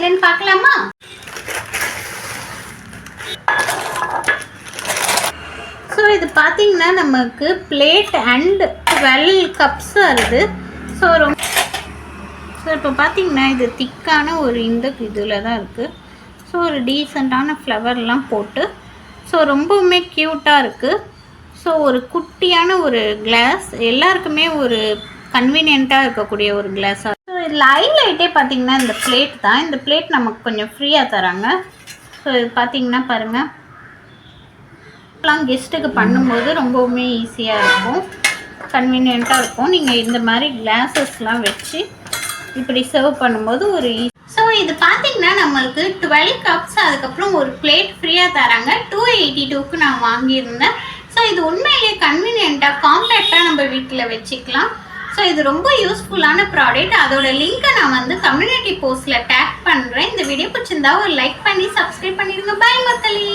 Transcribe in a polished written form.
என்னன்னு பார்க்கலாமா? ஸோ இது பார்த்தீங்கன்னா நமக்கு பிளேட் அண்ட் 12 கப்ஸ் வருது. ஸோ இப்போ பார்த்தீங்கன்னா இது திக்கான ஒரு இந்த இதில் தான் இருக்குது. ஸோ ஒரு டீசெண்டான ஃப்ளவர்லாம் போட்டு ஸோ ரொம்பவுமே க்யூட்டாக இருக்குது. ஸோ ஒரு குட்டியான ஒரு கிளாஸ், எல்லாருக்குமே ஒரு கன்வீனியண்ட்டாக இருக்கக்கூடிய ஒரு கிளாஸாக. ஸோ இதில் ஹைலைட்டே பார்த்தீங்கன்னா இந்த பிளேட் தான். இந்த பிளேட் நமக்கு கொஞ்சம் ஃப்ரீயாக தராங்க. ஸோ இது பார்த்தீங்கன்னா பாருங்கள், கெஸ்ட்டுக்கு பண்ணும்போது ரொம்பவுமே ஈஸியாக இருக்கும், கன்வீனியண்ட்டாக இருக்கும். நீங்கள் இந்த மாதிரி கிளாஸஸ்லாம் வச்சு இப்படி சர்வ் பண்ணும்போது ஒரு ஸோ இது பார்த்தீங்கன்னா நம்மளுக்கு 12 கப்ஸ், அதுக்கப்புறம் ஒரு பிளேட் ஃப்ரீயாக தராங்க. 282க்கு நான் வாங்கியிருந்தேன். ஸோ இது உண்மையிலேயே கன்வீனியண்ட்டாக காம்பேக்டாக நம்ம வீட்டில் வச்சுக்கலாம். ஸோ இது ரொம்ப யூஸ்ஃபுல்லான ப்ராடக்ட். அதோட லிங்க்கை நான் வந்து கம்யூனிட்டி போஸ்ட்டில் டேக் பண்ணுறேன். இந்த வீடியோ பிடிச்சிருந்தா ஒரு லைக் பண்ணி சப்ஸ்கிரைப் பண்ணிடுங்க. பை மக்களே.